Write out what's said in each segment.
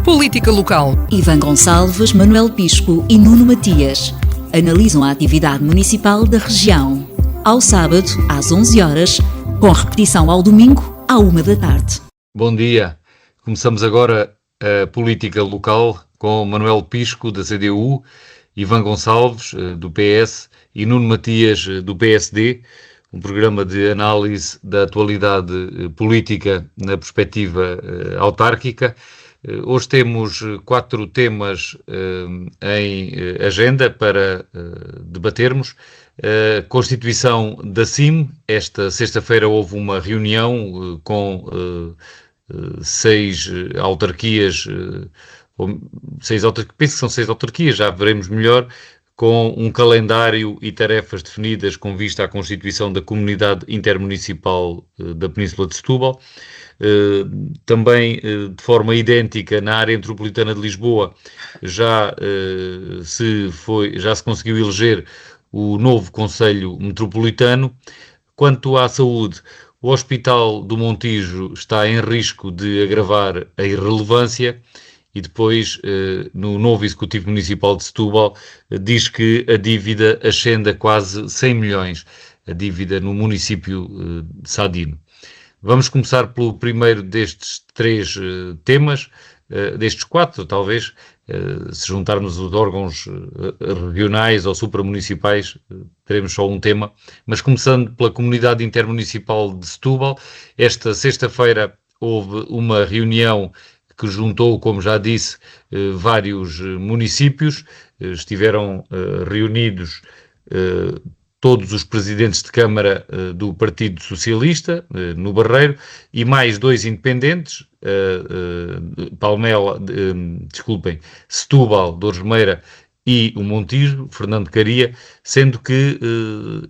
Política local. Ivan Gonçalves, Manuel Pisco e Nuno Matias analisam a atividade municipal da região. Ao sábado, às 11 horas, com repetição ao domingo, à 1 da tarde. Bom dia. Começamos agora a Política local com Manuel Pisco, da CDU, Ivan Gonçalves, do PS, e Nuno Matias, do PSD, um programa de análise da atualidade política na perspectiva autárquica. Hoje temos 4 temas em agenda para debatermos. A constituição da CIM. Esta sexta-feira houve uma reunião com 6 autarquias, penso que são 6 autarquias, já veremos melhor, com um calendário e tarefas definidas com vista à constituição da Comunidade Intermunicipal da Península de Setúbal. Também de forma idêntica na área metropolitana de Lisboa já se conseguiu eleger o novo Conselho Metropolitano. Quanto à saúde, o Hospital do Montijo está em risco de agravar a irrelevância. E depois, no novo Executivo Municipal de Setúbal, diz que a dívida ascende a quase 100 milhões, a dívida no município de Sadino. Vamos começar pelo primeiro destes 3 temas, destes 4 talvez, se juntarmos os órgãos regionais ou supramunicipais, teremos só um tema, mas começando pela Comunidade Intermunicipal de Setúbal. Esta sexta-feira houve uma reunião que juntou, como já disse, vários municípios. Estiveram reunidos todos os presidentes de Câmara do Partido Socialista, no Barreiro, e mais 2 independentes, Setúbal, Dores Meira e o Montijo, Fernando Caria, sendo que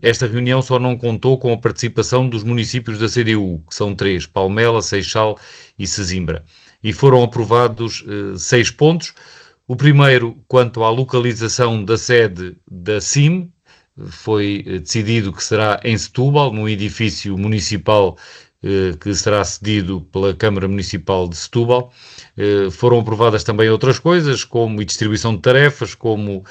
esta reunião só não contou com a participação dos municípios da CDU, que são 3, Palmela, Seixal e Sesimbra. E foram aprovados 6 pontos. O primeiro, quanto à localização da sede da CIM, foi decidido que será em Setúbal, num edifício municipal que será cedido pela Câmara Municipal de Setúbal. Foram aprovadas também outras coisas, como a distribuição de tarefas, como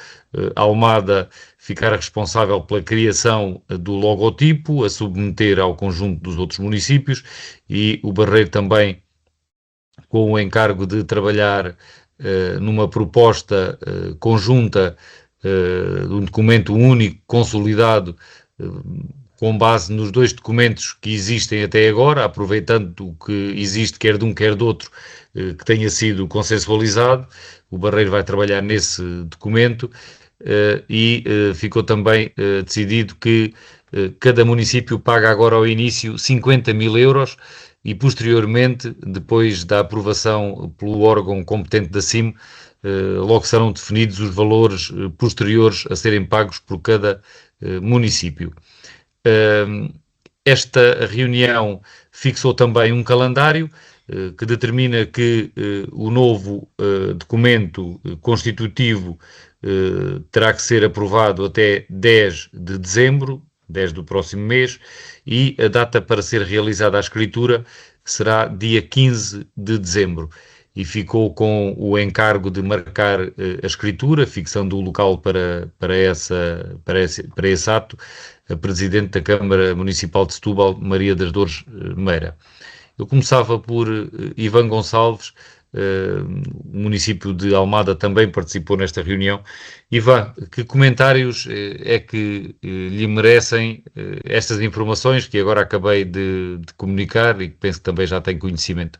a Almada ficar responsável pela criação do logotipo, a submeter ao conjunto dos outros municípios, e o Barreiro também com o encargo de trabalhar numa proposta conjunta de um documento único, consolidado, com base nos 2 documentos que existem até agora, aproveitando o que existe quer de um quer do outro, que tenha sido consensualizado. O Barreiro vai trabalhar nesse documento e ficou também decidido que cada município paga agora ao início 50 mil euros e posteriormente, depois da aprovação pelo órgão competente da CIM, logo serão definidos os valores posteriores a serem pagos por cada município. Esta reunião fixou também um calendário que determina que o novo documento constitutivo terá que ser aprovado até 10 de dezembro, 10 do próximo mês, e a data para ser realizada a escritura será dia 15 de dezembro. E ficou com o encargo de marcar a escritura, fixando o local para esse ato, a Presidente da Câmara Municipal de Setúbal, Maria das Dores Meira. Eu começava por Ivan Gonçalves. O município de Almada também participou nesta reunião. Ivan, que comentários é que lhe merecem estas informações que agora acabei de comunicar e que penso que também já tem conhecimento?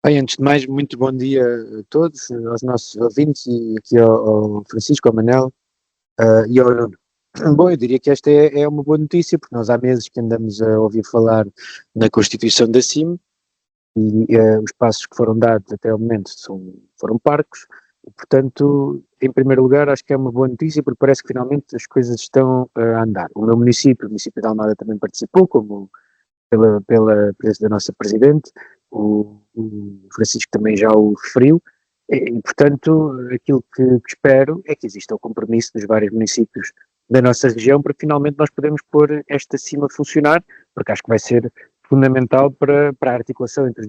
Bem, antes de mais, muito bom dia a todos, aos nossos ouvintes e aqui ao Francisco, ao Manel e ao Nuno. Bom, eu diria que esta é uma boa notícia, porque nós há meses que andamos a ouvir falar na Constituição da CIM, e os passos que foram dados até ao momento foram parcos, e portanto, em primeiro lugar, acho que é uma boa notícia, porque parece que finalmente as coisas estão a andar. O meu município, o município de Almada, também participou, como pela presença da nossa Presidente, o Francisco também já o referiu, e portanto, aquilo que espero é que exista o compromisso dos vários municípios da nossa região para finalmente nós podermos pôr esta CIM a funcionar, porque acho que vai ser fundamental para a articulação entre os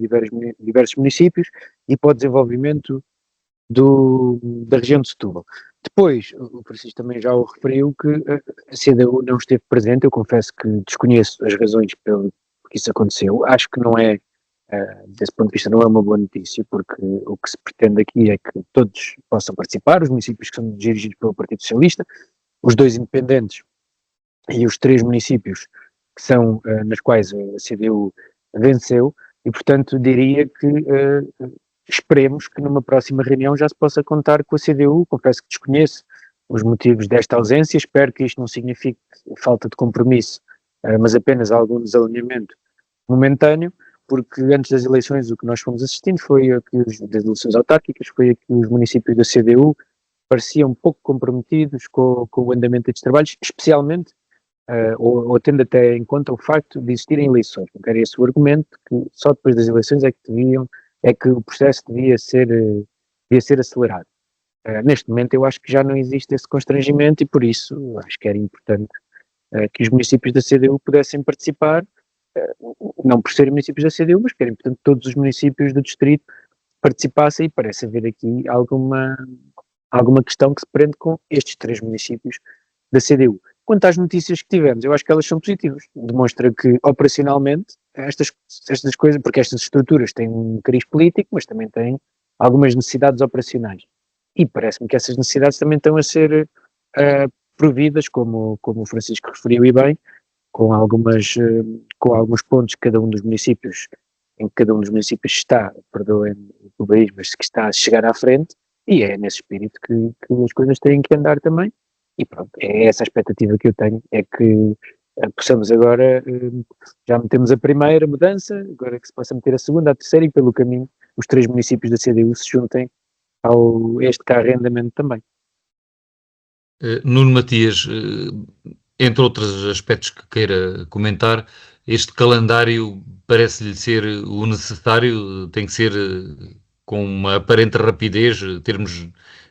diversos municípios e para o desenvolvimento da região de Setúbal. Depois, o Francisco também já o referiu que a CDU não esteve presente. Eu confesso que desconheço as razões pelo que isso aconteceu. Acho que não é, desse ponto de vista, não é uma boa notícia, porque o que se pretende aqui é que todos possam participar, os municípios que são dirigidos pelo Partido Socialista, os 2 independentes e os 3 municípios que são nas quais a CDU venceu, e portanto diria que esperemos que numa próxima reunião já se possa contar com a CDU. Confesso que desconheço os motivos desta ausência, espero que isto não signifique falta de compromisso, mas apenas algum desalinhamento momentâneo, porque antes das eleições o que nós fomos assistindo foi das eleições autárquicas, foi a que os municípios da CDU pareciam um pouco comprometidos com o andamento destes trabalhos, especialmente, ou tendo até em conta o facto de existirem eleições. Não era esse o argumento, que só depois das eleições é que o processo devia ser acelerado. Neste momento eu acho que já não existe esse constrangimento e por isso acho que era importante que os municípios da CDU pudessem participar, não por serem municípios da CDU, mas que era importante que todos os municípios do distrito participassem, e parece haver aqui alguma questão que se prende com estes 3 municípios da CDU. Quanto às notícias que tivemos, eu acho que elas são positivas. Demonstra que, operacionalmente, estas coisas, porque estas estruturas têm um cariz político, mas também têm algumas necessidades operacionais. E parece-me que essas necessidades também estão a ser providas, como o Francisco referiu e bem, com alguns pontos que cada um dos municípios, em que cada um dos municípios está, perdoem o país, mas que está a chegar à frente, e é nesse espírito que as coisas têm que andar também. E pronto, é essa a expectativa que eu tenho, é que possamos agora, já metemos a primeira mudança, agora que se possa meter a segunda, a terceira, e pelo caminho os 3 municípios da CDU se juntem a este carro em andamento também. Nuno Matias, entre outros aspectos que queira comentar, este calendário parece-lhe ser o necessário, tem que ser com uma aparente rapidez, termos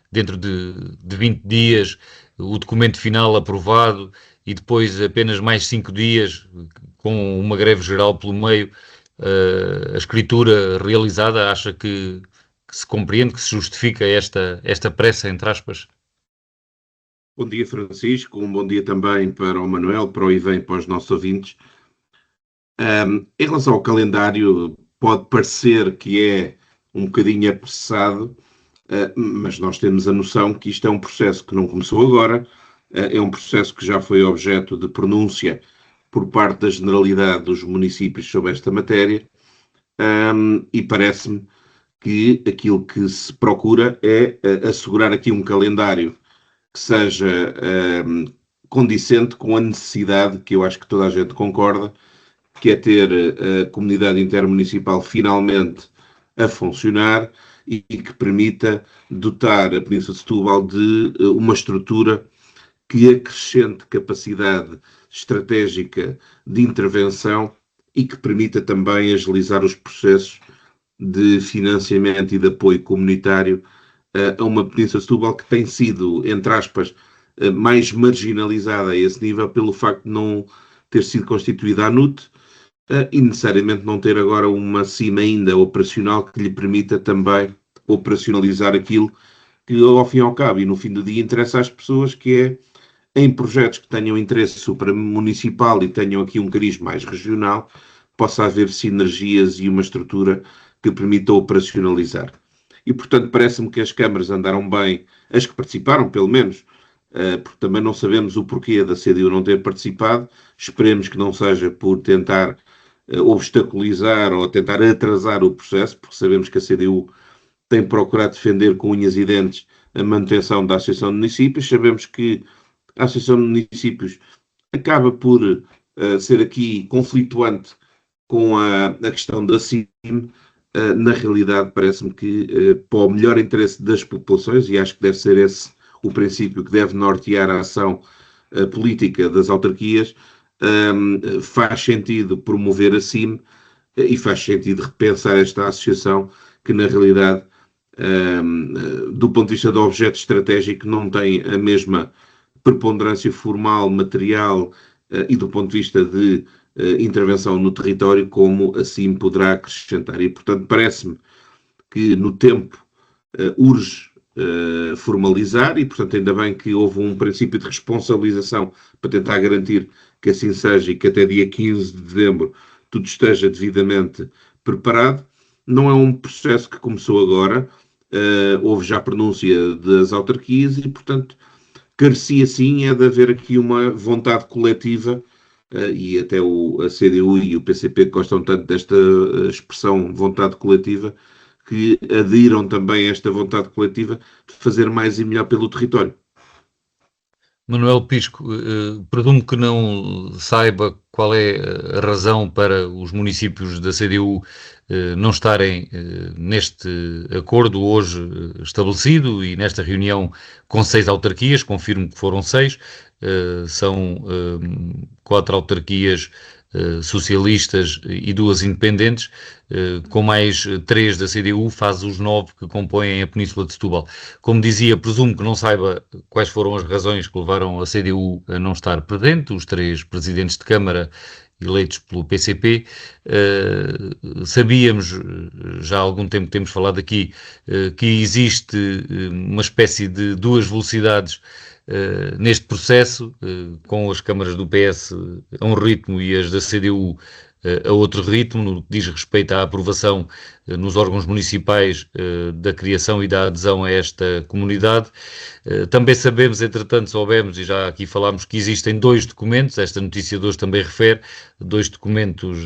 dentro de 20 dias o documento final aprovado e depois apenas mais 5 dias, com uma greve geral pelo meio, a escritura realizada. Acha que se compreende, que se justifica esta pressa, entre aspas? Bom dia, Francisco. Um bom dia também para o Manuel, para o Ivan e para os nossos ouvintes. Em relação ao calendário, pode parecer que é um bocadinho apressado, mas nós temos a noção que isto é um processo que não começou agora, é um processo que já foi objeto de pronúncia por parte da generalidade dos municípios sobre esta matéria, e parece-me que aquilo que se procura é assegurar aqui um calendário que seja condicente com a necessidade, que eu acho que toda a gente concorda, que é ter a comunidade intermunicipal finalmente a funcionar e que permita dotar a Península de Setúbal de uma estrutura que acrescente capacidade estratégica de intervenção e que permita também agilizar os processos de financiamento e de apoio comunitário a uma Península de Setúbal que tem sido, entre aspas, mais marginalizada a esse nível pelo facto de não ter sido constituída a NUT e necessariamente não ter agora uma CIM ainda operacional que lhe permita também operacionalizar aquilo que, ao fim e ao cabo, e no fim do dia, interessa às pessoas, que é em projetos que tenham interesse supramunicipal e tenham aqui um cariz mais regional, possa haver sinergias e uma estrutura que permita operacionalizar. E, portanto, parece-me que as câmaras andaram bem, as que participaram, pelo menos, porque também não sabemos o porquê da CDU não ter participado. Esperemos que não seja por tentar obstaculizar ou tentar atrasar o processo, porque sabemos que a CDU tem procurado defender com unhas e dentes a manutenção da Associação de Municípios. Sabemos que a Associação de Municípios acaba por ser aqui conflituante com a questão da CIM. Na realidade, parece-me que, para o melhor interesse das populações, e acho que deve ser esse o princípio que deve nortear a ação política das autarquias, faz sentido promover a CIM e faz sentido repensar esta associação que, na realidade, do ponto de vista do objeto estratégico, não tem a mesma preponderância formal, material e do ponto de vista de intervenção no território como a CIM poderá acrescentar. E, portanto, parece-me que no tempo urge formalizar e, portanto, ainda bem que houve um princípio de responsabilização para tentar garantir que assim seja e que até dia 15 de dezembro tudo esteja devidamente preparado. Não é um processo que começou agora, houve já pronúncia das autarquias e, portanto, carecia sim é de haver aqui uma vontade coletiva e até a CDU e o PCP gostam tanto desta expressão vontade coletiva, que adiram também a esta vontade coletiva de fazer mais e melhor pelo território. Manuel Pisco, presumo que não saiba qual é a razão para os municípios da CDU não estarem neste acordo hoje estabelecido e nesta reunião com 6 autarquias, confirmo que foram 6, são 4 autarquias socialistas e 2 independentes, com mais 3 da CDU, faz os 9 que compõem a Península de Setúbal. Como dizia, presumo que não saiba quais foram as razões que levaram a CDU a não estar presente, os 3 presidentes de Câmara eleitos pelo PCP. Sabíamos, já há algum tempo temos falado aqui, que existe uma espécie de 2 velocidades neste processo, com as câmaras do PS a um ritmo e as da CDU a outro ritmo, no que diz respeito à aprovação nos órgãos municipais da criação e da adesão a esta comunidade. Também sabemos, entretanto, soubemos, e já aqui falámos, que existem 2 documentos, esta notícia de hoje também refere, 2 documentos,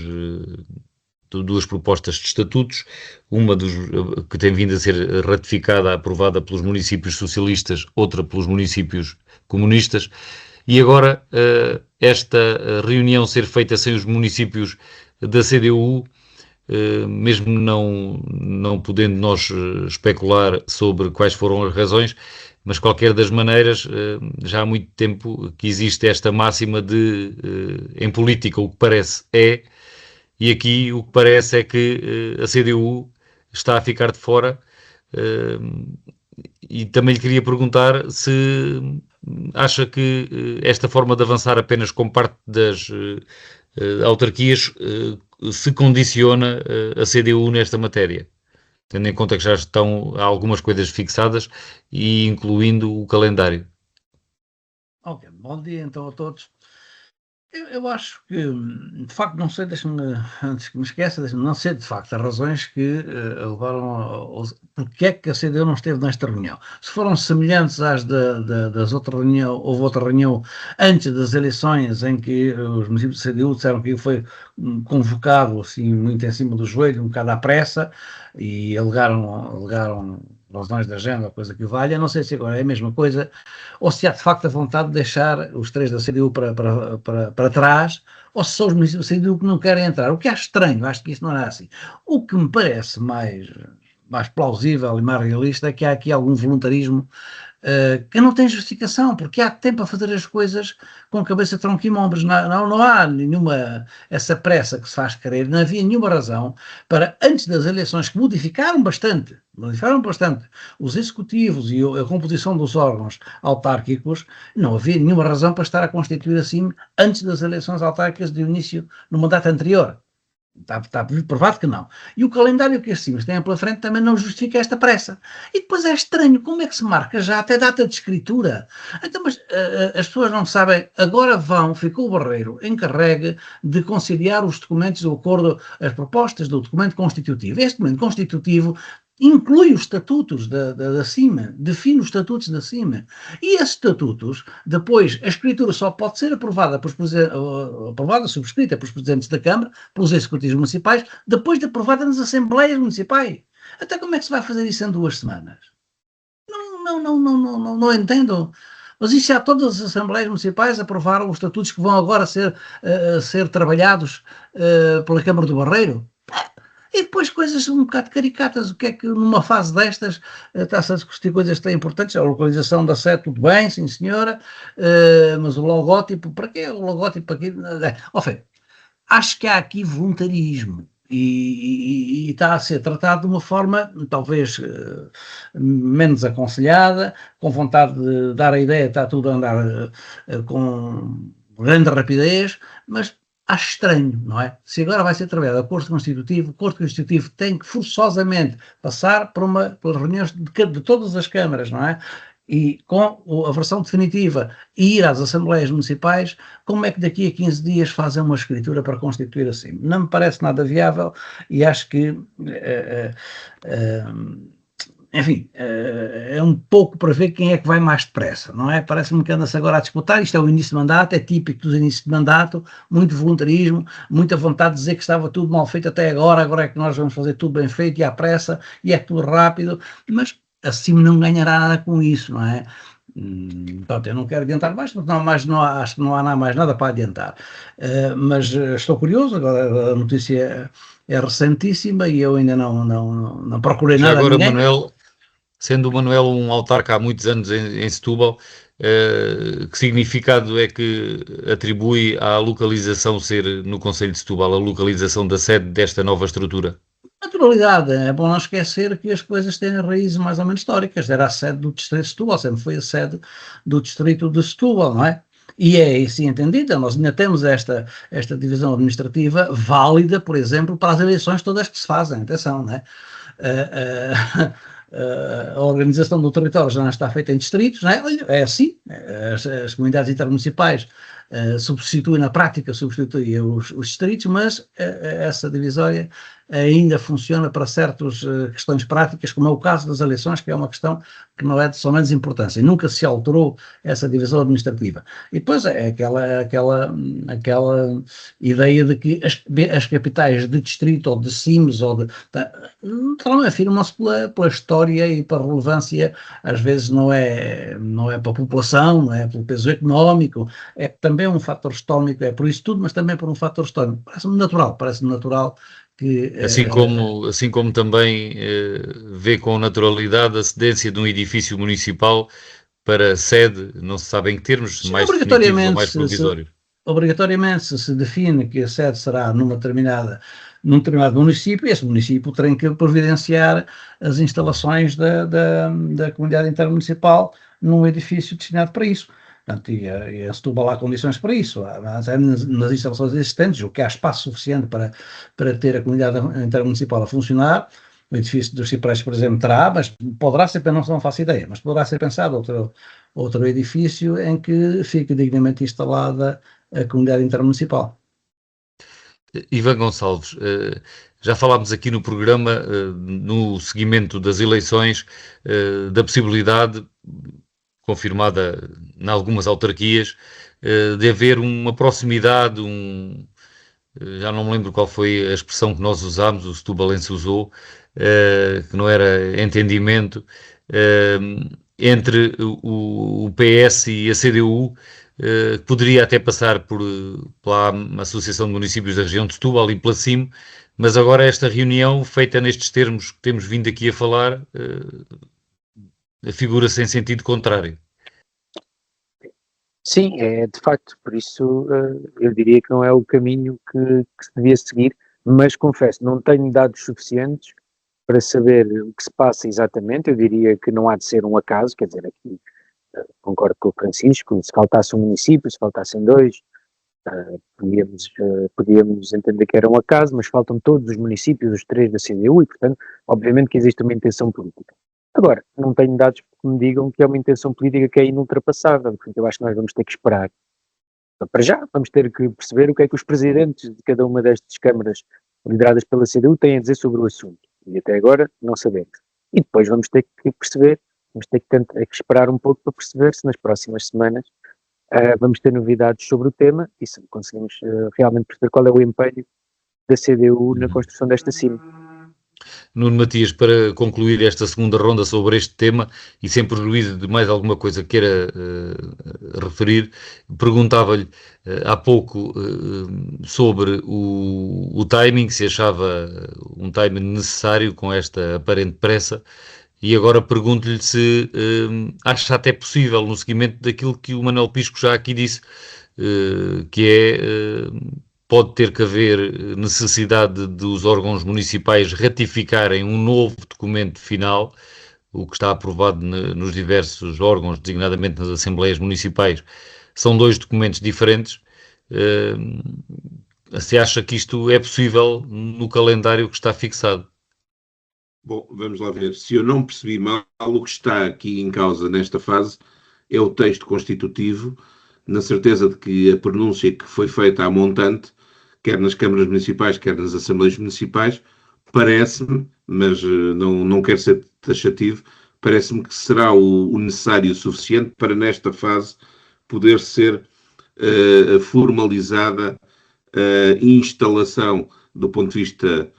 2 propostas de estatutos, uma que tem vindo a ser ratificada, aprovada pelos municípios socialistas, outra pelos municípios comunistas, e agora esta reunião ser feita sem os municípios da CDU, mesmo não podendo nós especular sobre quais foram as razões, mas qualquer das maneiras, já há muito tempo que existe esta máxima de, em política, o que parece é, e aqui o que parece é que a CDU está a ficar de fora, e também lhe queria perguntar se acha que esta forma de avançar apenas com parte das autarquias se condiciona a CDU nesta matéria, tendo em conta que já estão algumas coisas fixadas e incluindo o calendário. Ok, bom dia então a todos. Eu acho que, de facto, não sei, antes que me esqueça, não sei de facto as razões que levaram porque é que a CDU não esteve nesta reunião. Se foram semelhantes às das outras reuniões, houve outra reunião antes das eleições em que os municípios da CDU disseram que foi convocado assim muito em cima do joelho, um bocado à pressa, e alegaram razões de agenda, coisa que valha. Não sei se agora é a mesma coisa, ou se há de facto a vontade de deixar os 3 da CDU para trás, ou se são os municípios da CDU que não querem entrar. O que acho estranho, acho que isso não é assim. O que me parece mais plausível e mais realista é que há aqui algum voluntarismo que não tem justificação, porque há tempo a fazer as coisas com cabeça, tronco e ombros. Não há nenhuma, essa pressa que se faz querer, não havia nenhuma razão para, antes das eleições, que modificaram bastante os executivos e a composição dos órgãos autárquicos, não havia nenhuma razão para estar a constituir assim antes das eleições autárquicas de início no mandato anterior. Está provado que não. E o calendário que estes têm pela frente também não justifica esta pressa. E depois é estranho, como é que se marca já até data de escritura? Então, mas as pessoas não sabem, agora ficou o Barreiro encarregue de conciliar os documentos do acordo, as propostas do documento constitutivo. Este documento constitutivo inclui os estatutos da CIMA, define os estatutos da CIMA. E esses estatutos, depois, a escritura só pode ser aprovada, subscrita pelos presidentes da Câmara, pelos executivos municipais, depois de aprovada nas assembleias municipais. Até como é que se vai fazer isso em 2 semanas? Não entendo. Mas isso já todas as assembleias municipais aprovaram os estatutos que vão agora ser trabalhados pela Câmara do Barreiro. E depois coisas um bocado caricatas, o que é que numa fase destas está-se a discutir coisas tão importantes, a localização da sede, tudo bem, sim senhora, mas o logótipo, para quê o logótipo aqui? Enfim, acho que há aqui voluntarismo e está a ser tratado de uma forma talvez menos aconselhada, com vontade de dar a ideia, está tudo a andar com grande rapidez, mas acho estranho, não é? Se agora vai ser trabalhado a Corte Constitutivo, o Corte Constitutivo tem que forçosamente passar pelas reuniões de todas as câmaras, não é? E com a versão definitiva ir às Assembleias Municipais, como é que daqui a 15 dias fazem uma escritura para constituir assim? Não me parece nada viável e acho que, enfim, é um pouco para ver quem é que vai mais depressa, não é? Parece-me que anda-se agora a disputar, isto é o início de mandato, é típico dos inícios de mandato, muito voluntarismo, muita vontade de dizer que estava tudo mal feito até agora é que nós vamos fazer tudo bem feito e à pressa, e é tudo rápido, mas assim não ganhará nada com isso, não é? Portanto, eu não quero adiantar mais, porque acho que não há mais nada para adiantar. Mas estou curioso, agora a notícia é recentíssima e eu ainda não procurei Já nada agora, a ninguém. Manuel, sendo o Manuel um autarca há muitos anos em Setúbal, que significado é que atribui à localização ser no Concelho de Setúbal, a localização da sede desta nova estrutura? Naturalidade, é bom não esquecer que as coisas têm raízes mais ou menos históricas. Era a sede do Distrito de Setúbal, sempre foi a sede do Distrito de Setúbal, não é? E é assim entendida, nós ainda temos esta divisão administrativa válida, por exemplo, para as eleições todas que se fazem, atenção, não é? A organização do território já não está feita em distritos, não é? Olha, é assim, as comunidades intermunicipais substituem na prática, substituem os distritos, mas essa divisória ainda funciona para certas questões práticas, como é o caso das eleições, que é uma questão que não é de só menos importância. Nunca se alterou essa divisão administrativa. E depois é aquela ideia de que as capitais de distrito ou de CIMs afirmam-se pela história e pela relevância, às vezes não é para a população, não é pelo peso económico, é também um fator histórico, é por isso tudo, mas também por um fator histórico. Parece-me natural que... Assim como também vê com naturalidade a cedência de um edifício municipal para sede, não se sabe em que termos, sim, mais definitivos ou mais provisórios. Obrigatoriamente se define que a sede será num determinado município, esse município tem que providenciar as instalações da comunidade intermunicipal num edifício destinado para isso. Portanto, e a Setúbal há condições para isso, nas instalações existentes, o que há espaço suficiente para ter a comunidade intermunicipal a funcionar. O edifício dos Ciprestes, por exemplo, terá, mas poderá ser, não faço ideia, mas poderá ser pensado outro edifício em que fique dignamente instalada a comunidade intermunicipal. Ivan Gonçalves, já falámos aqui no programa, no seguimento das eleições, da possibilidade, confirmada em algumas autarquias, de haver uma proximidade, já não me lembro qual foi a expressão que nós usámos, o setubalense usou, que não era entendimento, entre o PS e a CDU, que poderia até passar pela Associação de Municípios da região de Setúbal e pela CIM, mas agora esta reunião, feita nestes termos que temos vindo aqui a falar, figura-se em sentido contrário. Sim, é de facto, por isso eu diria que não é o caminho que se devia seguir, mas confesso, não tenho dados suficientes para saber o que se passa exatamente. Eu diria que não há de ser um acaso, quer dizer, aqui concordo com o Francisco, se faltasse um município, se faltassem dois, podíamos entender que era um acaso, mas faltam todos os municípios, os 3 da CDU, e portanto, obviamente que existe uma intenção política. Agora, não tenho dados que me digam que é uma intenção política que é inultrapassável, portanto eu acho que nós vamos ter que esperar. Para já, vamos ter que perceber o que é que os presidentes de cada uma destas câmaras lideradas pela CDU têm a dizer sobre o assunto, e até agora não sabemos. E depois vamos ter que perceber, vamos ter que esperar um pouco para perceber se nas próximas semanas vamos ter novidades sobre o tema e se conseguimos realmente perceber qual é o empenho da CDU na construção desta CIM. Nuno Matias, para concluir esta segunda ronda sobre este tema e sem prejuízo de mais alguma coisa que queira referir, perguntava-lhe há pouco sobre o timing, se achava um timing necessário com esta aparente pressa, e agora pergunto-lhe se acha até possível, no seguimento daquilo que o Manuel Pisco já aqui disse, que é... pode ter que haver necessidade dos órgãos municipais ratificarem um novo documento final, o que está aprovado nos diversos órgãos, designadamente nas Assembleias Municipais, são 2 documentos diferentes. Se acha que isto é possível no calendário que está fixado? Bom, vamos lá ver. Se eu não percebi mal, o que está aqui em causa nesta fase é o texto constitutivo, na certeza de que a pronúncia que foi feita à montante, quer nas câmaras municipais, quer nas assembleias municipais, parece-me, mas não quero ser taxativo, parece-me que será o necessário e o suficiente para, nesta fase, poder ser formalizada a instalação do ponto de vista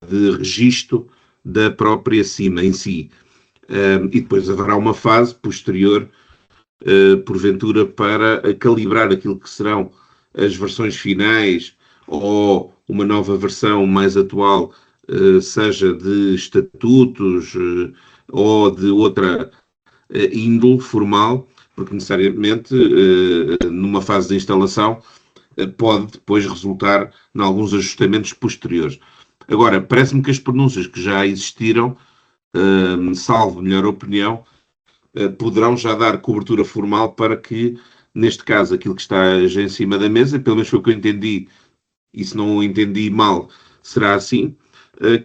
de registro da própria cima em si. E depois haverá uma fase posterior, porventura, para calibrar aquilo que serão as versões finais ou uma nova versão mais atual, seja de estatutos ou de outra índole formal, porque necessariamente numa fase de instalação pode depois resultar em alguns ajustamentos posteriores. Agora, parece-me que as pronúncias que já existiram, salvo melhor opinião, poderão já dar cobertura formal para que, neste caso, aquilo que está já em cima da mesa, pelo menos foi o que eu entendi, e se não o entendi mal, será assim,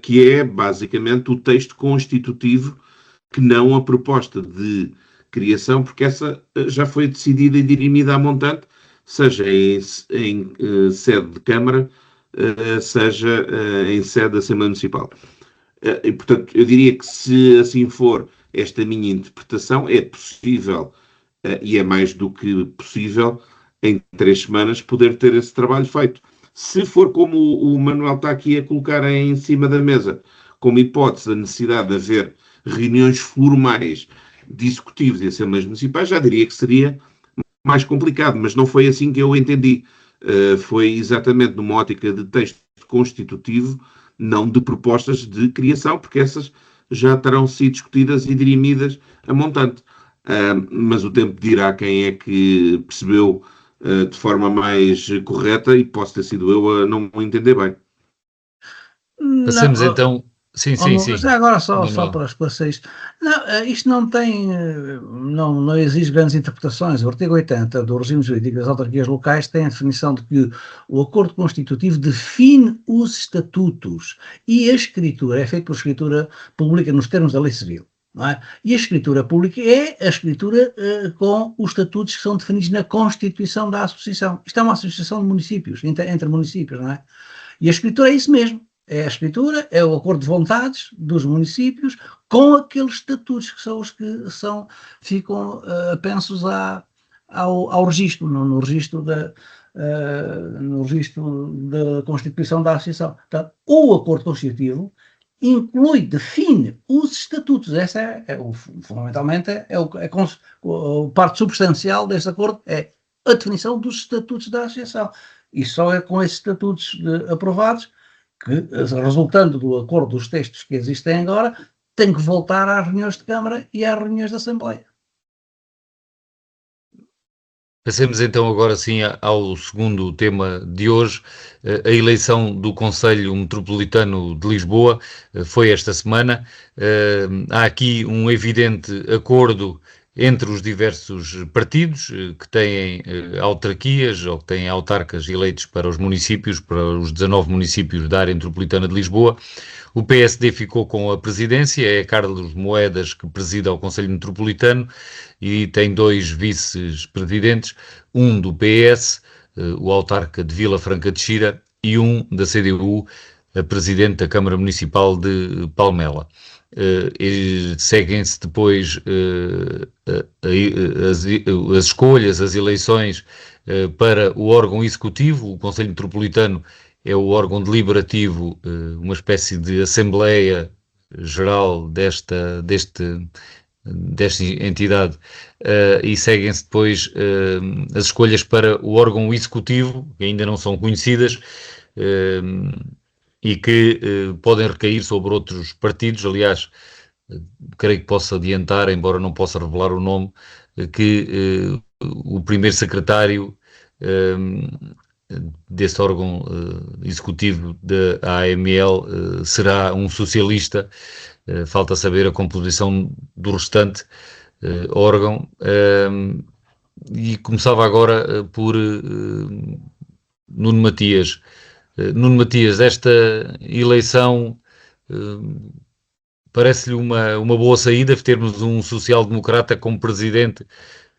que é basicamente o texto constitutivo, que não a proposta de criação, porque essa já foi decidida e dirimida à montante, seja em sede de Câmara, seja em sede da Assembleia Municipal. E, portanto, eu diria que se assim for esta minha interpretação, é possível, e é mais do que possível, em 3 semanas, poder ter esse trabalho feito. Se for como o Manuel está aqui a colocar em cima da mesa, como hipótese a necessidade de haver reuniões formais de executivos e assembleias municipais, já diria que seria mais complicado, mas não foi assim que eu entendi. Foi exatamente numa ótica de texto constitutivo, não de propostas de criação, porque essas já terão sido discutidas e dirimidas a montante. Mas o tempo dirá quem é que percebeu de forma mais correta, e posso ter sido eu a não entender bem. Passemos Não, então. Sim, sim, sim. já agora só Manuel. para esclarecer isto. Não, isto não tem, não exige grandes interpretações. O artigo 80 do regime jurídico das autarquias locais tem a definição de que o acordo constitutivo define os estatutos e a escritura é feita por escritura pública nos termos da lei civil. Não é? E a escritura pública é a escritura com os estatutos que são definidos na Constituição da Associação. Isto é uma associação de municípios, entre municípios, não é? E a escritura é isso mesmo. É a escritura, é o acordo de vontades dos municípios com aqueles estatutos que são os que ficam apensos ao registro, no registro da Constituição da Associação. Portanto, o acordo constitutivo inclui, define os estatutos. Essa fundamentalmente a parte substancial deste acordo é a definição dos estatutos da Associação. E só é com esses estatutos aprovados que, resultando do acordo dos textos que existem agora, tem que voltar às reuniões de Câmara e às reuniões da Assembleia. Passemos então agora sim ao segundo tema de hoje. A eleição do Conselho Metropolitano de Lisboa foi esta semana. Há aqui um evidente acordo entre os diversos partidos que têm autarquias ou que têm autarcas eleitos para os municípios, para os 19 municípios da área metropolitana de Lisboa. O PSD ficou com a presidência, é Carlos Moedas que preside ao Conselho Metropolitano e tem 2 vice-presidentes, um do PS, o autarca de Vila Franca de Xira, e um da CDU, a presidente da Câmara Municipal de Palmela. Seguem-se depois as escolhas, as eleições para o órgão executivo. O Conselho Metropolitano é o órgão deliberativo, uma espécie de Assembleia Geral desta entidade, e seguem-se depois as escolhas para o órgão executivo, que ainda não são conhecidas, e que podem recair sobre outros partidos. Aliás, creio que posso adiantar, embora não possa revelar o nome, que o primeiro secretário desse órgão executivo da AML será um socialista. Falta saber a composição do restante órgão. E começava agora por Nuno Matias. Nuno Matias, esta eleição parece-lhe uma boa saída, termos um social-democrata como presidente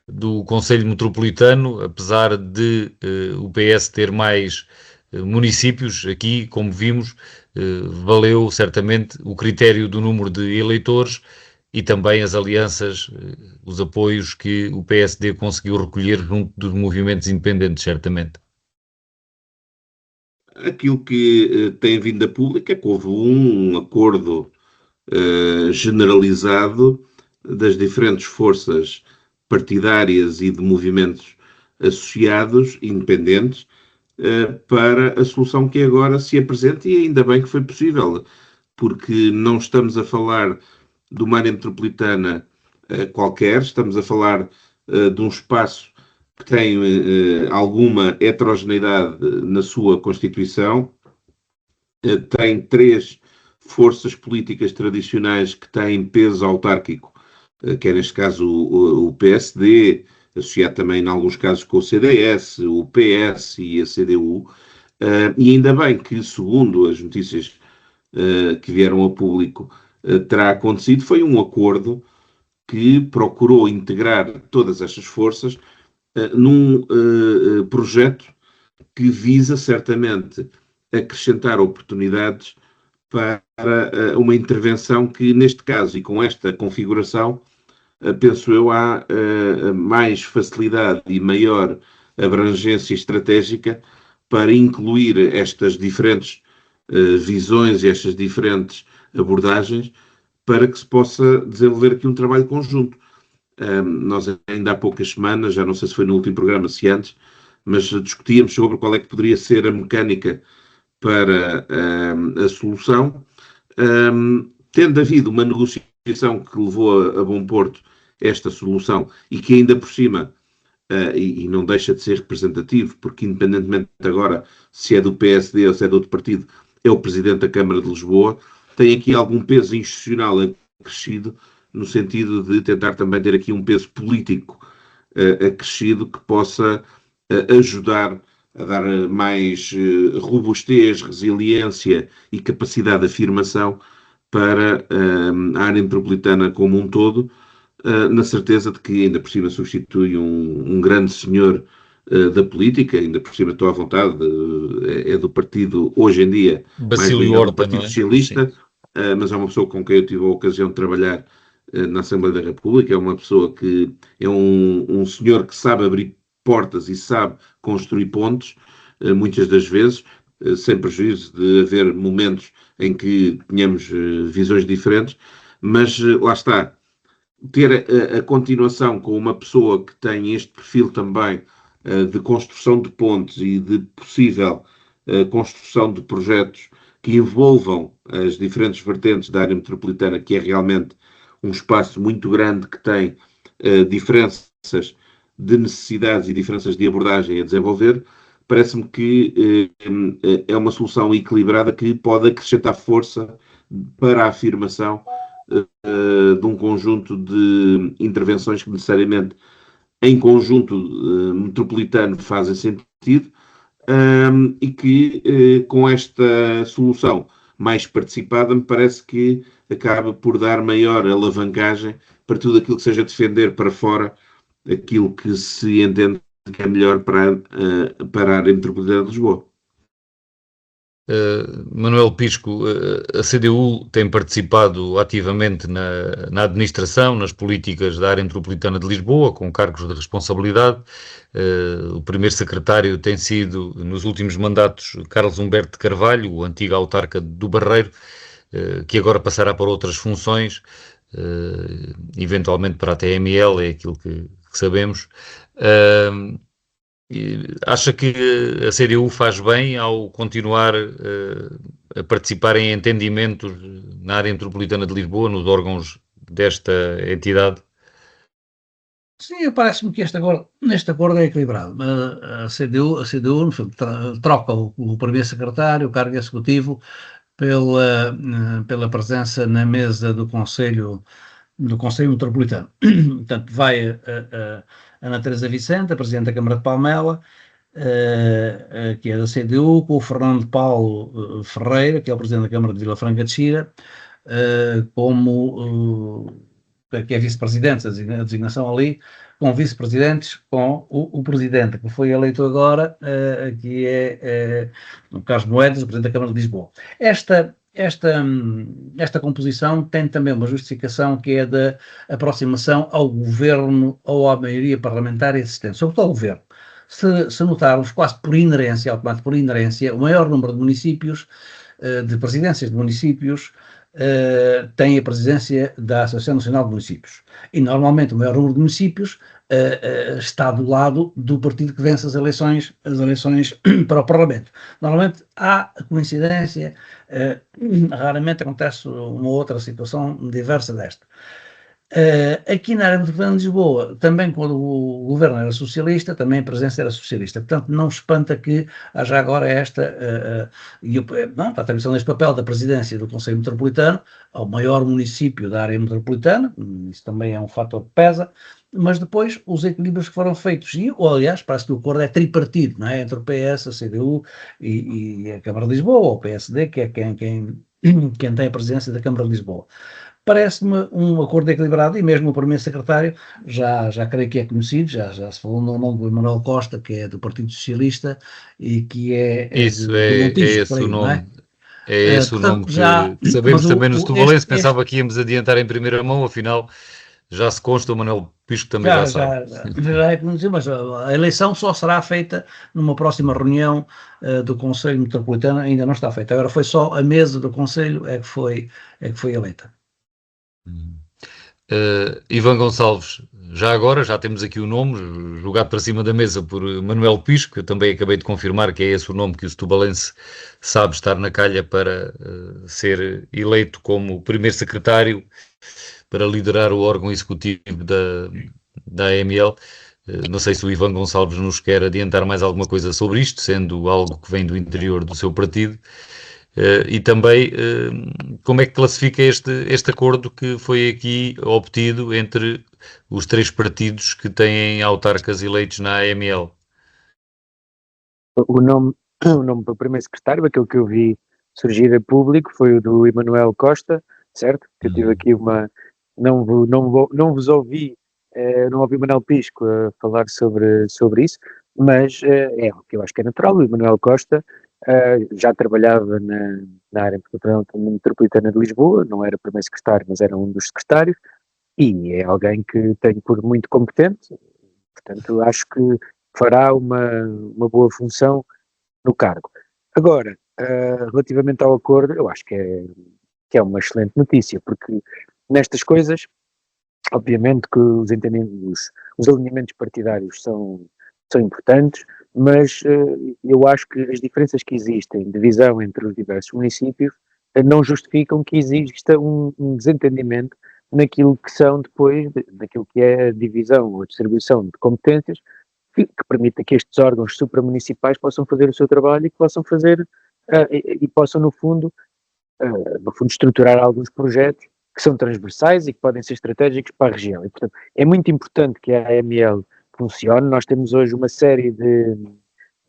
do Conselho Metropolitano, apesar de o PS ter mais municípios. Aqui, como vimos, valeu certamente o critério do número de eleitores e também as alianças, os apoios que o PSD conseguiu recolher junto dos movimentos independentes, certamente. Aquilo que tem vindo a público é que houve um acordo generalizado das diferentes forças partidárias e de movimentos associados, independentes, para a solução que agora se apresenta, e ainda bem que foi possível, porque não estamos a falar de uma área metropolitana qualquer, estamos a falar de um espaço que tem alguma heterogeneidade na sua Constituição, tem 3 forças políticas tradicionais que têm peso autárquico, que é neste caso o PSD, associado também em alguns casos com o CDS, o PS e a CDU, e ainda bem que, segundo as notícias que vieram a público, terá acontecido, foi um acordo que procurou integrar todas estas forças num projeto que visa certamente acrescentar oportunidades para uma intervenção que, neste caso e com esta configuração, penso eu, há mais facilidade e maior abrangência estratégica para incluir estas diferentes visões e estas diferentes abordagens para que se possa desenvolver aqui um trabalho conjunto. Nós ainda há poucas semanas, já não sei se foi no último programa, se antes, mas discutíamos sobre qual é que poderia ser a mecânica para a solução, tendo havido uma negociação que levou a bom porto esta solução e que ainda por cima, e não deixa de ser representativo, porque independentemente agora se é do PSD ou se é de outro partido, é o Presidente da Câmara de Lisboa, tem aqui algum peso institucional acrescido, no sentido de tentar também ter aqui um peso político acrescido que possa ajudar a dar mais robustez, resiliência e capacidade de afirmação para a área metropolitana como um todo, na certeza de que ainda por cima substitui um grande senhor da política, ainda por cima estou à vontade, é do partido, hoje em dia, Bacílio Horta, do Partido Socialista, mas é uma pessoa com quem eu tive a ocasião de trabalhar na Assembleia da República, é uma pessoa que é um senhor que sabe abrir portas e sabe construir pontes, muitas das vezes, sem prejuízo de haver momentos em que tenhamos visões diferentes, mas lá está, ter a continuação com uma pessoa que tem este perfil também de construção de pontes e de possível construção de projetos que envolvam as diferentes vertentes da área metropolitana, que é realmente um espaço muito grande que tem diferenças de necessidades e diferenças de abordagem a desenvolver, parece-me que é uma solução equilibrada que pode acrescentar força para a afirmação de um conjunto de intervenções que necessariamente em conjunto metropolitano fazem sentido e que com esta solução mais participada me parece que acaba por dar maior alavancagem para tudo aquilo que seja defender para fora aquilo que se entende que é melhor para a área metropolitana de Lisboa. Manuel Pisco, a CDU tem participado ativamente na administração, nas políticas da área metropolitana de Lisboa, com cargos de responsabilidade. O primeiro secretário tem sido, nos últimos mandatos, Carlos Humberto de Carvalho, o antigo autarca do Barreiro, que agora passará para outras funções, eventualmente para a TML, é aquilo que sabemos. Acha que a CDU faz bem ao continuar a participar em entendimentos na área metropolitana de Lisboa, nos órgãos desta entidade? Sim, parece-me que neste acordo é equilibrado. A CDU troca o primeiro secretário, o cargo executivo, pela presença na mesa do Conselho Metropolitano. Portanto, vai a Ana Teresa Vicente, a Presidente da Câmara de Palmela, que é da CDU, com o Fernando Paulo Ferreira, que é o presidente da Câmara de Vila Franca de Xira, que é vice-presidente, a designação ali, com vice-presidentes, com o presidente, que foi eleito agora, que é o Carlos Moedas, o presidente da Câmara de Lisboa. Esta composição tem também uma justificação que é da aproximação ao governo ou à maioria parlamentar existente, sobretudo ao governo. Se notarmos, quase por inerência, automaticamente por inerência, o maior número de municípios, de presidências de municípios, tem a presidência da Associação Nacional de Municípios. E normalmente o maior número de municípios está do lado do partido que vence as eleições para o Parlamento. Normalmente há coincidência, raramente acontece uma outra situação diversa desta. Aqui na área metropolitana de Lisboa, também quando o governo era socialista, também a presença era socialista. Portanto, não espanta que haja agora a atribuição deste papel da presidência do Conselho Metropolitano ao maior município da área metropolitana, isso também é um fator que pesa, mas depois os equilíbrios que foram feitos, e aliás, parece que o acordo é tripartido, não é? Entre o PS, a CDU e a Câmara de Lisboa, ou o PSD, que é quem tem a presidência da Câmara de Lisboa. Parece-me um acordo equilibrado, e mesmo o primeiro-secretário já creio que é conhecido, já se falou no nome do Emanuel Costa, que é do Partido Socialista e que é Isso, é esse o nome. É esse o nome que sabemos também no Setubalense. Pensava que íamos adiantar em primeira mão, afinal já se consta, o Manuel Pisco também já sabe. Já é conhecido, mas a eleição só será feita numa próxima reunião do Conselho Metropolitano, ainda não está feita. Agora foi só a mesa do Conselho é que foi eleita. Ivan Gonçalves, já temos aqui o nome, jogado para cima da mesa por Manuel Pisco, que eu também acabei de confirmar que é esse o nome que o Setubalense sabe estar na calha para ser eleito como primeiro secretário, para liderar o órgão executivo da AML. Não sei se o Ivan Gonçalves nos quer adiantar mais alguma coisa sobre isto, sendo algo que vem do interior do seu partido. E também como é que classifica este acordo que foi aqui obtido entre os três partidos que têm autarcas eleitos na AML? O nome para o primeiro secretário, aquele que eu vi surgir a público, foi o do Emanuel Costa, certo? Que eu tive aqui não vos ouvi, não ouvi o Manuel Pisco a falar sobre isso, mas é o que eu acho que é natural. O Emanuel Costa já trabalhava na área metropolitana de Lisboa, não era primeiro secretário, mas era um dos secretários, e é alguém que tem por muito competente, portanto acho que fará uma boa função no cargo. Agora, relativamente ao acordo, eu acho que é uma excelente notícia, porque nestas coisas, obviamente que os alinhamentos partidários são importantes, mas eu acho que as diferenças que existem de visão entre os diversos municípios não justificam que exista um desentendimento naquilo que são depois, daquilo que é a divisão ou a distribuição de competências que permita que estes órgãos supramunicipais possam fazer o seu trabalho e que possam fazer e possam, no fundo, estruturar alguns projetos que são transversais e que podem ser estratégicos para a região. E, portanto, é muito importante que a AML funcione. Nós temos hoje uma série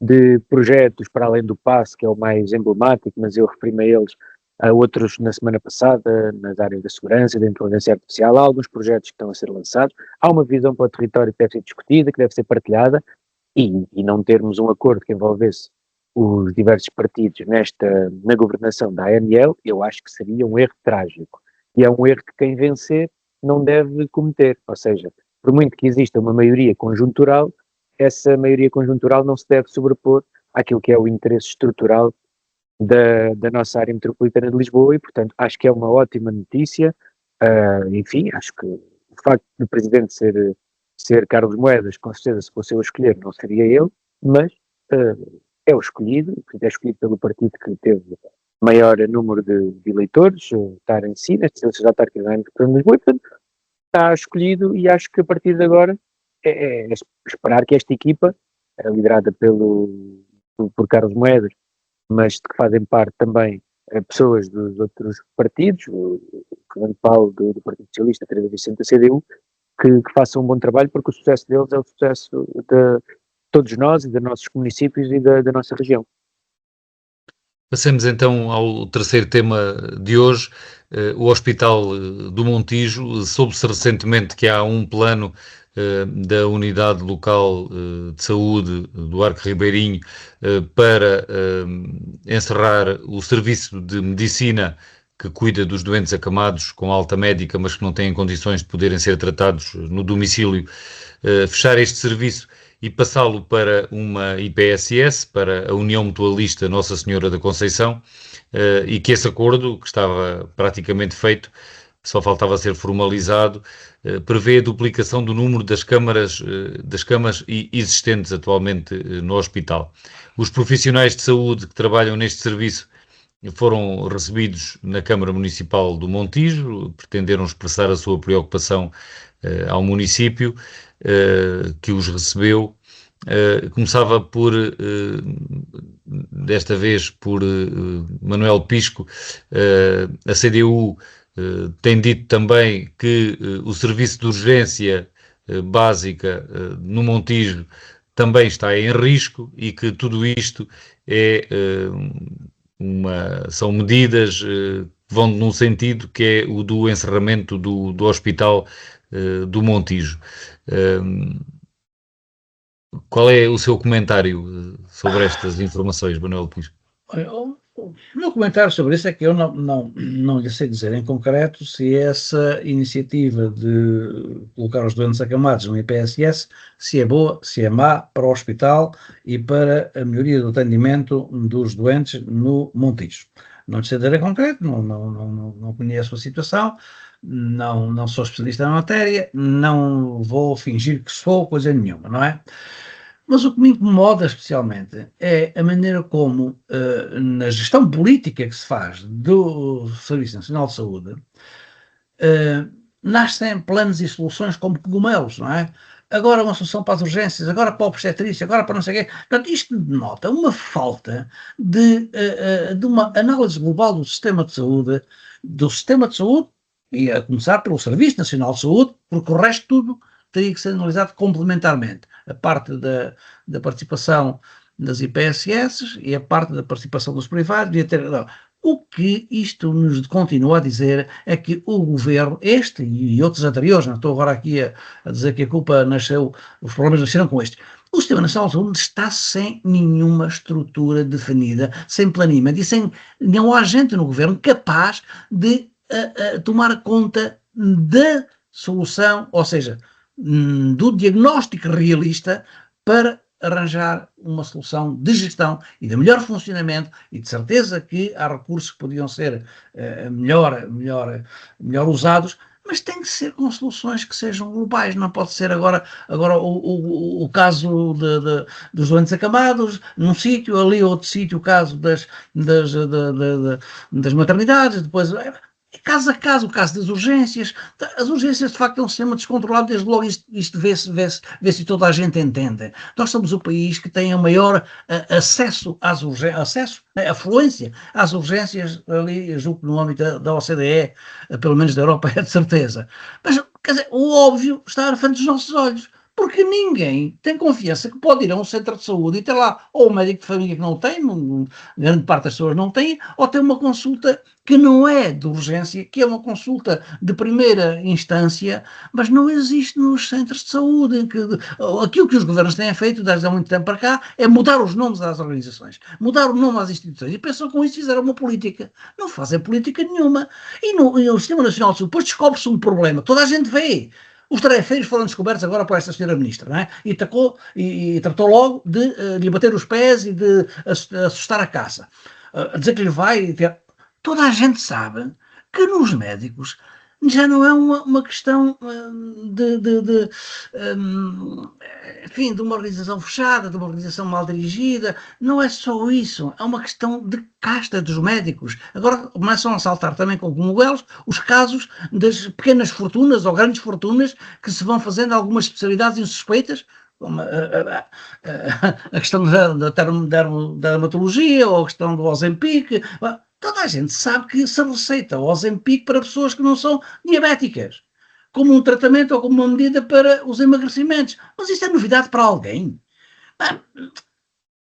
de projetos para além do PASS, que é o mais emblemático, mas eu referi-me a eles, a outros na semana passada, nas áreas da segurança, da inteligência artificial. Há alguns projetos que estão a ser lançados. Há uma visão para o território que deve ser discutida, que deve ser partilhada, e não termos um acordo que envolvesse os diversos partidos na governação da AML, eu acho que seria um erro trágico. E é um erro que quem vencer não deve cometer. Ou seja, por muito que exista uma maioria conjuntural, essa maioria conjuntural não se deve sobrepor àquilo que é o interesse estrutural da nossa área metropolitana de Lisboa, e, portanto, acho que é uma ótima notícia. Enfim, acho que o facto do presidente ser Carlos Moedas, com certeza, se fosse eu a escolher, não seria ele, mas é o escolhido, é escolhido pelo partido que teve maior número de eleitores, estar em si, nestas eleições autárquicas da Metropolitana de Lisboa, e, portanto, está escolhido, e acho que a partir de agora é esperar que esta equipa, liderada por Carlos Moedas, mas de que fazem parte também pessoas dos outros partidos, o Fernando Paulo do Partido Socialista, a Teresa Vicente da CDU, que façam um bom trabalho, porque o sucesso deles é o sucesso todos nós e dos nossos municípios e da nossa região. Passemos então ao terceiro tema de hoje, o Hospital do Montijo. Soube-se recentemente que há um plano da Unidade Local de Saúde do Arco Ribeirinho para encerrar o serviço de medicina que cuida dos doentes acamados com alta médica, mas que não têm condições de poderem ser tratados no domicílio, fechar este serviço e passá-lo para uma IPSS, para a União Mutualista Nossa Senhora da Conceição, e que esse acordo, que estava praticamente feito, só faltava ser formalizado, prevê a duplicação do número das camas existentes atualmente no hospital. Os profissionais de saúde que trabalham neste serviço foram recebidos na Câmara Municipal do Montijo, pretenderam expressar a sua preocupação ao município que os recebeu. Começava por, desta vez, por Manuel Pisco. A CDU tem dito também que o serviço de urgência básica no Montijo também está em risco e que tudo isto são medidas que vão num sentido que é o do encerramento do Hospital do Montijo. Qual é o seu comentário sobre estas informações, Manuel Pisco? O meu comentário sobre isso é que eu não lhe sei dizer em concreto se essa iniciativa de colocar os doentes acamados no IPSS, se é boa, se é má para o hospital e para a melhoria do atendimento dos doentes no Montijo. Não lhe sei dizer em concreto, não conheço a situação, não sou especialista na matéria, não vou fingir que sou coisa nenhuma, não é? Mas o que me incomoda especialmente é a maneira como, na gestão política que se faz do Serviço Nacional de Saúde, nascem planos e soluções como cogumelos, não é? Agora uma solução para as urgências, agora para a obstetrícia, agora para não sei o quê. Portanto, isto denota uma falta de uma análise global do sistema de saúde, e a começar pelo Serviço Nacional de Saúde, porque o resto tudo teria que ser analisado complementarmente. A parte da participação das IPSS e a parte da participação dos privados. O que isto nos continua a dizer é que o governo, este e outros anteriores, não estou agora aqui a dizer que a culpa nasceu, os problemas nasceram com este. O Sistema Nacional de Saúde está sem nenhuma estrutura definida, sem planeamento e não há gente no governo capaz de tomar conta da solução, ou seja, do diagnóstico realista para arranjar uma solução de gestão e de melhor funcionamento e de certeza que há recursos que podiam ser melhor usados, mas tem que ser com soluções que sejam globais, não pode ser agora o caso dos doentes acamados num sítio, ali outro sítio, o caso das maternidades, depois... Caso a caso, o caso das urgências. As urgências, de facto, é um sistema descontrolado, desde logo isto vê-se e toda a gente entende. Nós somos o país que tem o maior acesso às urgências, afluência às urgências, ali, julgo que no âmbito da OCDE, pelo menos da Europa, é de certeza. Mas, quer dizer, o óbvio está à frente dos nossos olhos. Porque ninguém tem confiança que pode ir a um centro de saúde e ter lá ou um médico de família que não tem, grande parte das pessoas não tem, ou ter uma consulta que não é de urgência, que é uma consulta de primeira instância, mas não existe nos centros de saúde. Aquilo que os governos têm feito desde há muito tempo para cá é mudar os nomes às organizações, mudar o nome às instituições, e pensam que com isso fizeram uma política. Não fazem política nenhuma. E no Sistema Nacional de Saúde, depois descobre-se um problema, toda a gente vê. Os tarefeiros foram descobertos agora por esta senhora ministra, não é? E tratou logo de lhe bater os pés e de assustar a caça. Dizer que lhe vai... Toda a gente sabe que nos médicos já não é uma questão enfim, de uma organização fechada, de uma organização mal dirigida. Não é só isso, é uma questão de casta dos médicos. Agora começam a saltar também com cogumelos os casos das pequenas fortunas ou grandes fortunas que se vão fazendo algumas especialidades insuspeitas, como a questão da dermatologia ou a questão do Ozempic. Toda a gente sabe que se receita o Ozempic para pessoas que não são diabéticas, como um tratamento ou como uma medida para os emagrecimentos. Mas isto é novidade para alguém.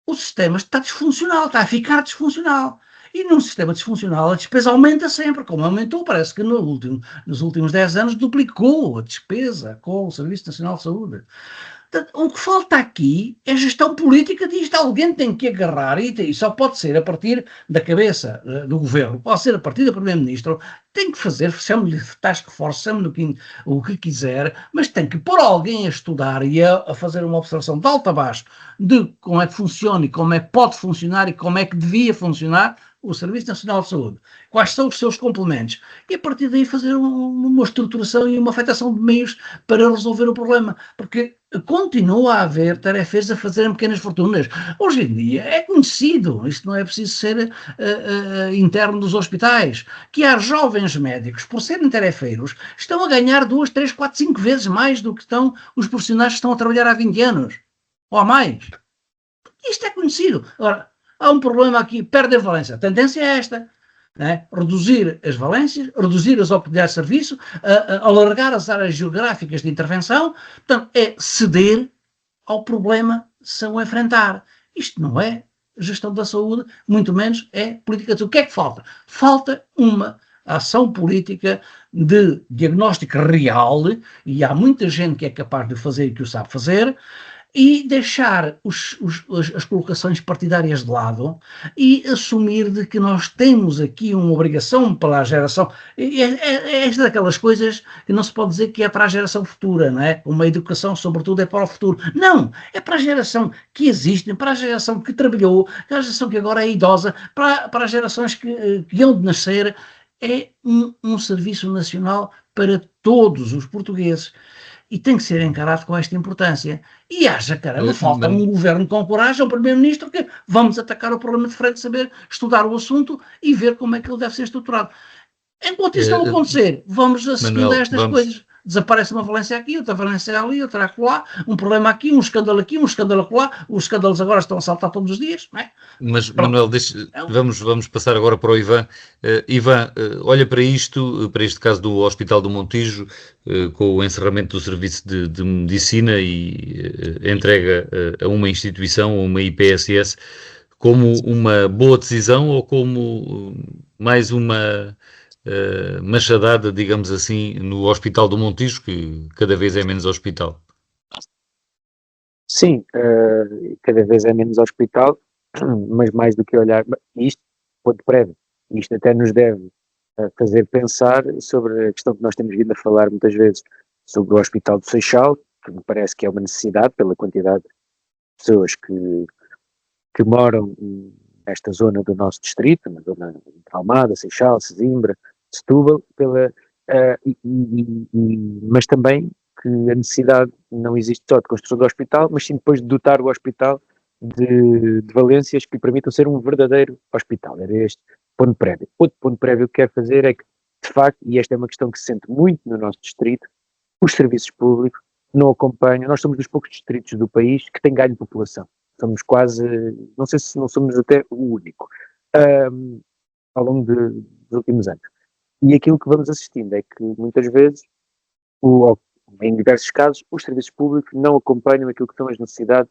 o sistema está disfuncional, está a ficar disfuncional. E num sistema disfuncional a despesa aumenta sempre, como aumentou, parece que nos últimos 10 anos duplicou a despesa com o Serviço Nacional de Saúde. Portanto, o que falta aqui é gestão política disto. Alguém tem que agarrar e só pode ser a partir da cabeça do governo, pode ser a partir do primeiro-ministro, tem que fazer, chame-lhe task force, chame-lhe o que quiser, mas tem que pôr alguém a estudar e a fazer uma observação de alto a baixo de como é que funciona e como é que pode funcionar e como é que devia funcionar o Serviço Nacional de Saúde, quais são os seus complementos, e a partir daí fazer uma estruturação e uma afetação de meios para resolver o problema, porque continua a haver tarefeiros a fazerem pequenas fortunas. Hoje em dia é conhecido, isto não é preciso ser interno dos hospitais, que há jovens médicos, por serem tarefeiros, estão a ganhar 2, 3, 4, 5 vezes mais do que estão os profissionais que estão a trabalhar há 20 anos, ou há mais. Isto é conhecido. Agora, há um problema aqui, perde a valência. A tendência é esta, né? Reduzir as valências, reduzir as oportunidades de serviço, alargar as áreas geográficas de intervenção, portanto, é ceder ao problema sem o enfrentar. Isto não é gestão da saúde, muito menos é política de saúde. O que é que falta? Falta uma ação política de diagnóstico real, e há muita gente que é capaz de fazer e que o sabe fazer, e deixar as colocações partidárias de lado e assumir de que nós temos aqui uma obrigação para a geração, é esta daquelas coisas que não se pode dizer que é para a geração futura, não é? Uma educação, sobretudo, é para o futuro. Não, é para a geração que existe, para a geração que trabalhou, para a geração que agora é idosa, para as gerações que hão de nascer. É um serviço nacional para todos os portugueses. E tem que ser encarado com esta importância. E haja, caramba, falta um governo com coragem, um primeiro-ministro que vamos atacar o problema de frente, saber estudar o assunto e ver como é que ele deve ser estruturado. Enquanto isso não acontecer, vamos assistindo a estas coisas. Desaparece uma valência aqui, outra valência ali, outra acolá, um problema aqui, um escândalo acolá, os escândalos agora estão a saltar todos os dias, não é? Mas, Manuel, vamos passar agora para o Ivan. Ivan, olha para isto, para este caso do Hospital do Montijo, com o encerramento do serviço de medicina e entrega a uma instituição, a uma IPSS, como uma boa decisão ou como mais uma machadada, digamos assim, no Hospital do Montijo, que cada vez é menos hospital? Sim, cada vez é menos hospital, mas mais do que olhar, isto, ponto prévio, isto até nos deve fazer pensar sobre a questão que nós temos vindo a falar muitas vezes sobre o Hospital do Seixal, que me parece que é uma necessidade pela quantidade de pessoas que moram nesta zona do nosso distrito, na zona de Almada, Seixal, Sesimbra, Setúbal, mas também que a necessidade não existe só de construção do hospital, mas sim depois de dotar o hospital de valências que lhe permitam ser um verdadeiro hospital. Era este ponto prévio. Outro ponto prévio que quero fazer é que, de facto, e esta é uma questão que se sente muito no nosso distrito, os serviços públicos não acompanham. Nós somos dos poucos distritos do país que têm ganho de população. Somos quase, não sei se não somos até o único, ao longo dos últimos anos. E aquilo que vamos assistindo é que muitas vezes, em diversos casos, os serviços públicos não acompanham aquilo que são as necessidades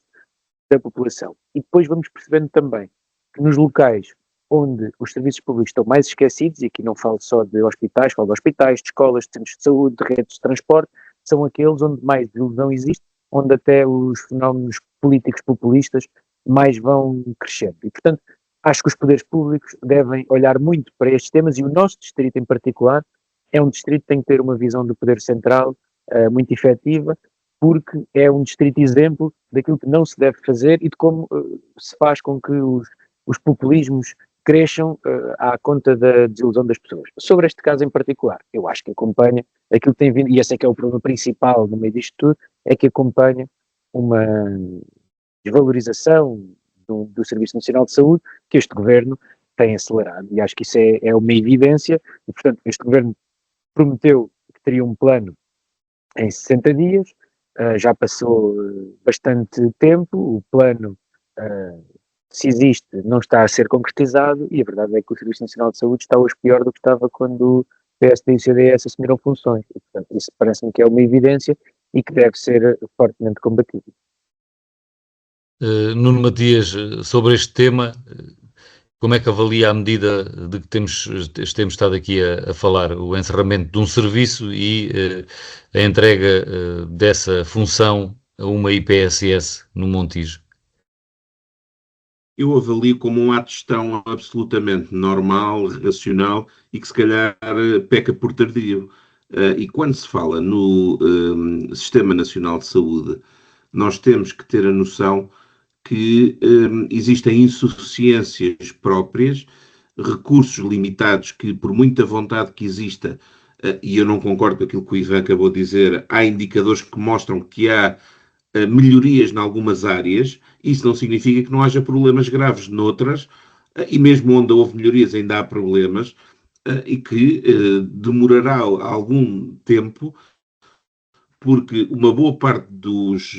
da população. E depois vamos percebendo também que nos locais onde os serviços públicos estão mais esquecidos, e aqui não falo só de hospitais, falo de hospitais, de escolas, de centros de saúde, de redes de transporte, são aqueles onde mais desilusão existe, onde até os fenómenos políticos populistas mais vão crescendo. E, portanto, acho que os poderes públicos devem olhar muito para estes temas, e o nosso distrito em particular é um distrito que tem que ter uma visão do poder central muito efetiva, porque é um distrito exemplo daquilo que não se deve fazer e de como se faz com que os populismos cresçam à conta da desilusão das pessoas. Sobre este caso em particular, eu acho que acompanha aquilo que tem vindo, e esse é que é o problema principal no meio disto tudo, é que acompanha uma desvalorização do Serviço Nacional de Saúde que este governo tem acelerado, e acho que isso é uma evidência, e portanto este governo prometeu que teria um plano em 60 dias, já passou bastante tempo, o plano, se existe, não está a ser concretizado, e a verdade é que o Serviço Nacional de Saúde está hoje pior do que estava quando o PSD e o CDS assumiram funções. E, portanto, isso parece-me que é uma evidência e que deve ser fortemente combatido. Nuno Matias, sobre este tema, como é que avalia a medida de que temos estado aqui a falar, o encerramento de um serviço e a entrega dessa função a uma IPSS no Montijo? Eu avalio como um ato de gestão absolutamente normal, racional e que se calhar peca por tardio. E quando se fala no Sistema Nacional de Saúde, nós temos que ter a noção que existem insuficiências próprias, recursos limitados que, por muita vontade que exista, e eu não concordo com aquilo que o Ivan acabou de dizer, há indicadores que mostram que há melhorias em algumas áreas. Isso não significa que não haja problemas graves noutras, e mesmo onde houve melhorias ainda há problemas, e que demorará algum tempo, porque uma boa parte dos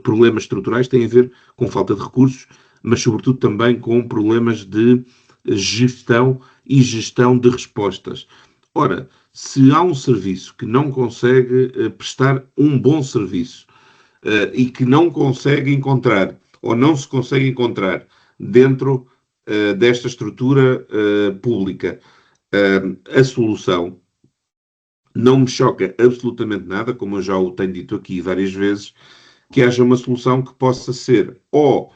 problemas estruturais tem a ver com falta de recursos, mas sobretudo também com problemas de gestão e gestão de respostas. Ora, se há um serviço que não consegue prestar um bom serviço e que não consegue encontrar, ou não se consegue encontrar dentro desta estrutura pública a solução, não me choca absolutamente nada, como eu já o tenho dito aqui várias vezes, que haja uma solução que possa ser ou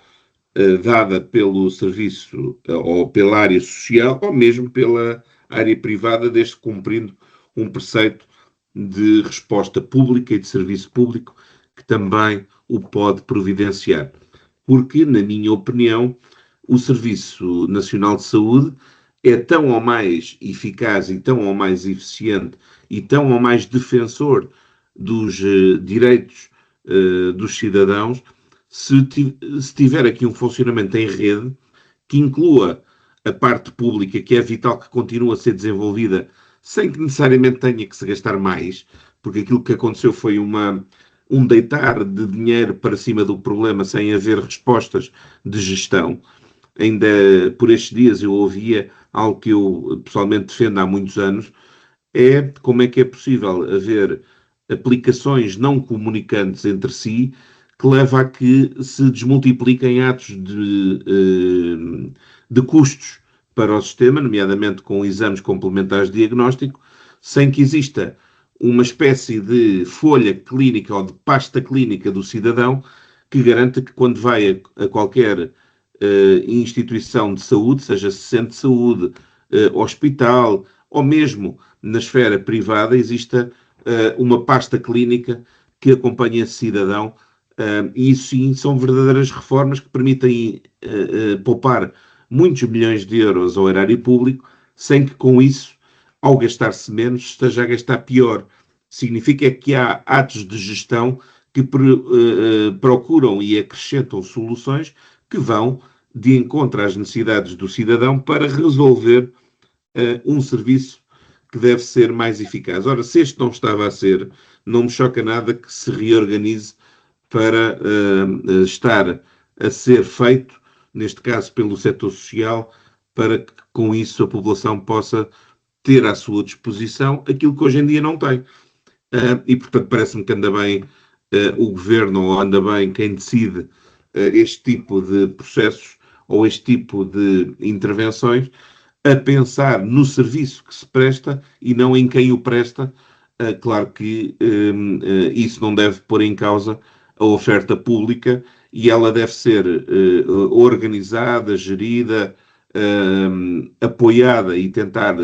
dada pelo serviço ou pela área social, ou mesmo pela área privada, desde cumprindo um preceito de resposta pública e de serviço público que também o pode providenciar. Porque, na minha opinião, o Serviço Nacional de Saúde é tão ou mais eficaz e tão ou mais eficiente e tão ou mais defensor dos direitos dos cidadãos se tiver aqui um funcionamento em rede que inclua a parte pública, que é vital que continue a ser desenvolvida sem que necessariamente tenha que se gastar mais, porque aquilo que aconteceu foi um deitar de dinheiro para cima do problema sem haver respostas de gestão. Ainda por estes dias eu ouvia algo que eu pessoalmente defendo há muitos anos, é como é que é possível haver aplicações não comunicantes entre si que leva a que se desmultipliquem atos de custos para o sistema, nomeadamente com exames complementares de diagnóstico, sem que exista uma espécie de folha clínica ou de pasta clínica do cidadão que garanta que quando vai a qualquer instituição de saúde, seja centro de saúde, hospital ou mesmo na esfera privada, exista uma pasta clínica que acompanhe esse cidadão, e isso sim são verdadeiras reformas que permitem poupar muitos milhões de euros ao erário público, sem que com isso, ao gastar-se menos, esteja a gastar pior. Significa que há atos de gestão que procuram e acrescentam soluções que vão de encontro às necessidades do cidadão para resolver um serviço que deve ser mais eficaz. Ora, se este não estava a ser, não me choca nada que se reorganize para estar a ser feito, neste caso pelo setor social, para que com isso a população possa ter à sua disposição aquilo que hoje em dia não tem. E, portanto, parece-me que anda bem o governo, ou anda bem quem decide este tipo de processos ou este tipo de intervenções, a pensar no serviço que se presta e não em quem o presta. Claro que isso não deve pôr em causa a oferta pública e ela deve ser organizada, gerida, apoiada e tentar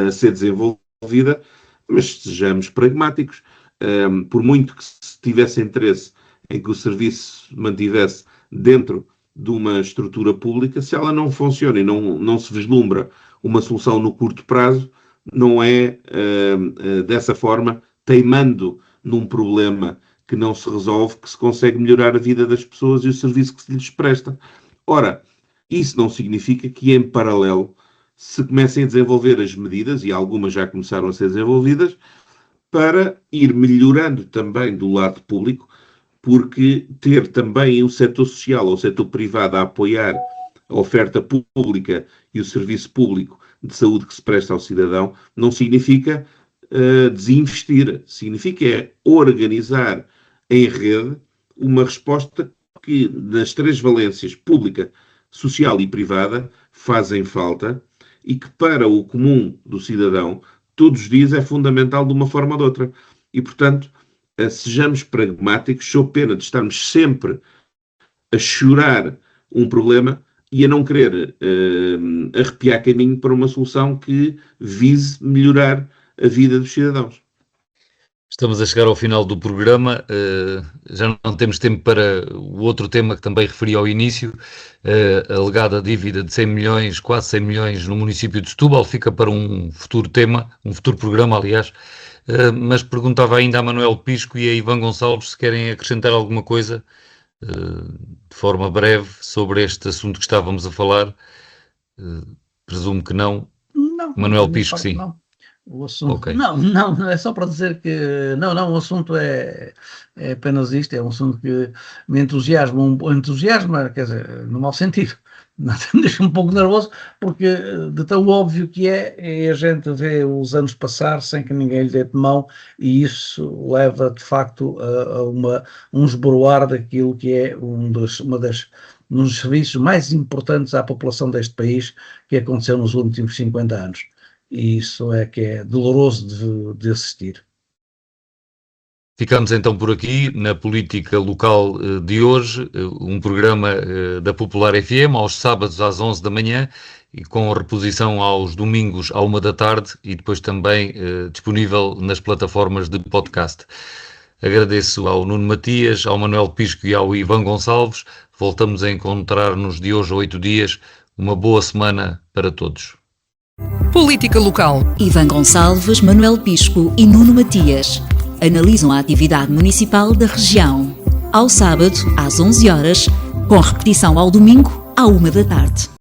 ser desenvolvida, mas sejamos pragmáticos. Por muito que se tivesse interesse em que o serviço se mantivesse dentro de uma estrutura pública, se ela não funciona e não se vislumbra uma solução no curto prazo, não é dessa forma, teimando num problema que não se resolve, que se consegue melhorar a vida das pessoas e o serviço que se lhes presta. Ora, isso não significa que, em paralelo, se comecem a desenvolver as medidas, e algumas já começaram a ser desenvolvidas, para ir melhorando também do lado público, porque ter também o setor social ou o setor privado a apoiar a oferta pública e o serviço público de saúde que se presta ao cidadão não significa desinvestir, significa organizar em rede uma resposta que das três valências, pública, social e privada, fazem falta e que para o comum do cidadão, todos os dias é fundamental de uma forma ou de outra. E, portanto, sejamos pragmáticos, sob pena de estarmos sempre a chorar um problema e a não querer arrepiar caminho para uma solução que vise melhorar a vida dos cidadãos. Estamos a chegar ao final do programa, já não temos tempo para o outro tema que também referi ao início, a alegada dívida de 100 milhões, quase 100 milhões no município de Setúbal, fica para um futuro tema, um futuro programa, aliás, mas perguntava ainda a Manuel Pisco e a Ivan Gonçalves se querem acrescentar alguma coisa, de forma breve, sobre este assunto que estávamos a falar. Presumo que não. Não. Manuel Pisco, sim. Não. O assunto, okay. Não, é só para dizer que o assunto é apenas isto, é um assunto que me entusiasma, quer dizer, no mau sentido, me deixa um pouco nervoso, porque de tão óbvio que é a gente vê os anos passar sem que ninguém lhe dê de mão, e isso leva de facto a um esboroar daquilo que é um dos serviços mais importantes à população deste país, que aconteceu nos últimos 50 anos. E isso é que é doloroso de assistir. Ficamos então por aqui na política local de hoje, um programa da Popular FM aos sábados às 11 da manhã e com reposição aos domingos à 1 da tarde e depois também disponível nas plataformas de podcast. Agradeço ao Nuno Matias, ao Manuel Pisco e ao Ivan Gonçalves. Voltamos a encontrar-nos de hoje a 8 dias. Uma boa semana para todos. Política local. Ivan Gonçalves, Manuel Pisco e Nuno Matias analisam a atividade municipal da região. Ao sábado, às 11 horas, com repetição ao domingo, à 1 da tarde.